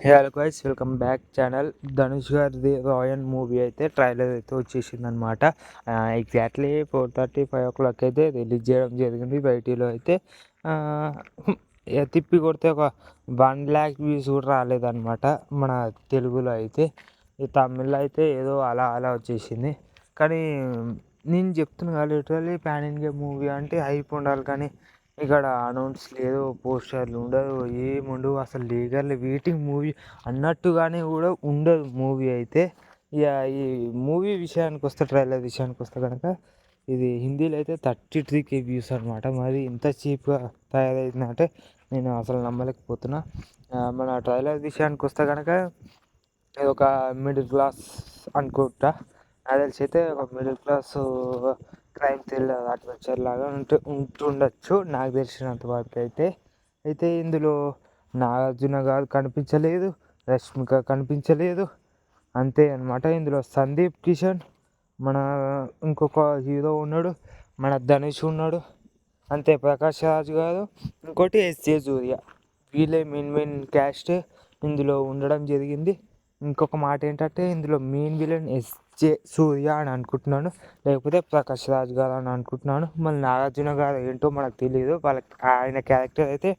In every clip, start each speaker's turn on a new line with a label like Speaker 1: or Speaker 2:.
Speaker 1: Hello guys, welcome back channel. Dhanush గారిది రాయన్ movie అయితే trailer అయితే వచ్చేసింది అనమాట. ఎగ్జాక్ట్లీ 4:30-5 అయితే రిలీజ్ చేయడం జరిగింది. బయటిలో అయితే తిప్పి కొడితే ఒక 1,00,000 వ్యూస్ కూడా రాలేదన్నమాట మన తెలుగులో అయితే. ఈ తమిళ్లో అయితే ఏదో అలా అలా వచ్చేసింది. కానీ నేను చెప్తున్నా కదా, లిటరల్లీ పాన్ ఇండియా మూవీ అంటే హైప్ ఉండాలి. కానీ ఇక్కడ అనౌన్స్ లేదు, పోస్టర్లు ఉండదు, ఏముండవు, అసలు లీగల్ వెయిటింగ్ మూవీ అన్నట్టుగానే కూడా ఉండదు మూవీ అయితే. ఇక ఈ మూవీ విషయానికి వస్తే, ట్రైలర్ విషయానికి వస్తే కనుక ఇది హిందీలో అయితే 33K వ్యూస్ అనమాట. మరి ఇంత చీప్గా తయారైందంటే నేను అసలు నమ్మలేకపోతున్నా. మన ట్రైలర్ విషయానికి వస్తే కనుక ఇది ఒక మిడిల్ క్లాస్ అనుకుంటా. నాకు తెలిసి అయితే ఒక middle class crime thriller adventure లాగా ఉంటుండొచ్చు నాకు తెలిసినంత వరకు అయితే ఇందులో నాగార్జున గారు కనిపించలేదు, రష్మిక కనిపించలేదు, అంతే అనమాట. ఇందులో సందీప్ కిషన్, మన ఇంకొక హీరో ఉన్నాడు, మన ధనుష్ ఉన్నాడు, అంతే. ప్రకాష్ రాజ్ గారు, ఇంకోటి ఎస్జే సూర్య, వీళ్ళే మెయిన్ క్యాస్ట్ ఇందులో ఉండడం జరిగింది. ఇంకొక మాట ఏంటంటే ఇందులో మెయిన్ విలన్ ఎస్జే సూర్య అని అనుకుంటున్నాను, లేకపోతే ప్రకాష్ రాజ్ గారు అని అనుకుంటున్నాను. మళ్ళీ నాగార్జున గారు ఏంటో మనకు తెలియదు. ఆయన క్యారెక్టర్ అయితే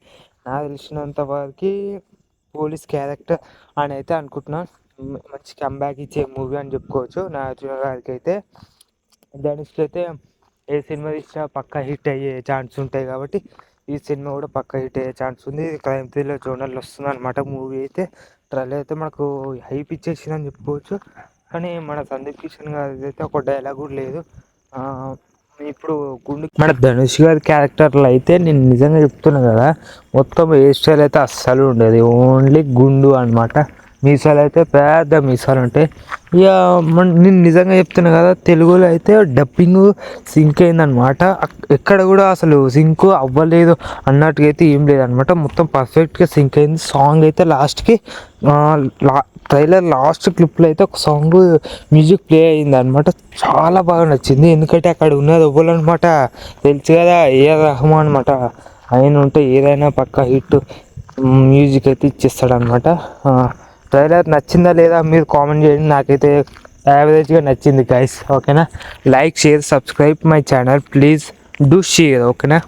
Speaker 1: నాకు తెలిసినంత వరకు పోలీస్ క్యారెక్టర్ అని అయితే అనుకుంటున్నాను. మంచి కంబ్యాక్ ఇచ్చే మూవీ అని చెప్పుకోవచ్చు నాగార్జున గారికి అయితే. ధనుష్కి అయితే ఏ సినిమా ఇచ్చినా పక్కా హిట్ అయ్యే ఛాన్స్ ఉంటాయి కాబట్టి ఈ సినిమా కూడా పక్కా హిట్ అయ్యే ఛాన్స్ ఉంది. క్రైమ్ థ్రిల్లర్ జోనర్లో వస్తుంది అనమాట మూవీ అయితే. ట్రైలర్ అయితే మనకు హైప్ ఇచ్చేసిందని చెప్పుకోవచ్చు. కానీ మన సందీప్ కిషన్ గారి అయితే ఒక డైలాగ్ కూడా లేదు. ఇప్పుడు మన ధనుష్ గారి క్యారెక్టర్లో అయితే నేను నిజంగా చెప్తున్నా కదా, మొత్తం హెయిర్ స్టైల్ అయితే అస్సలు ఉండేది, ఓన్లీ గుండు అనమాట. మీసాలు అయితే పెద్ద మీసాలు ఉంటాయి. ఇక నేను నిజంగా చెప్తున్నా కదా, తెలుగులో అయితే డబ్బింగ్ సింక్ అయిందనమాట. ఎక్కడ కూడా అసలు సింక్ అవ్వలేదు అన్నట్టుగా అయితే ఏం లేదనమాట. మొత్తం పర్ఫెక్ట్గా సింక్ అయింది. సాంగ్ అయితే లాస్ట్కి ట్రైలర్ లాస్ట్ క్లిప్లో అయితే ఒక సాంగ్ మ్యూజిక్ ప్లే అయింది అనమాట. చాలా బాగా నచ్చింది. ఎందుకంటే అక్కడ ఉన్నది అవ్వాలన్నమాట, తెలుసు కదా, ఏఆర్ రెహమాన్ అనమాట. ఆయన ఉంటే ఏదైనా పక్కా హిట్ మ్యూజిక్ అయితే ఇచ్చేస్తాడు అనమాట. ట్రైలర్ నచ్చిందా లేదా మీరు కామెంట్ చేయండి. నాకైతే యావరేజ్గా నచ్చింది గైస్. ఓకేనా, like, share, subscribe my channel, please do share. ఓకేనా.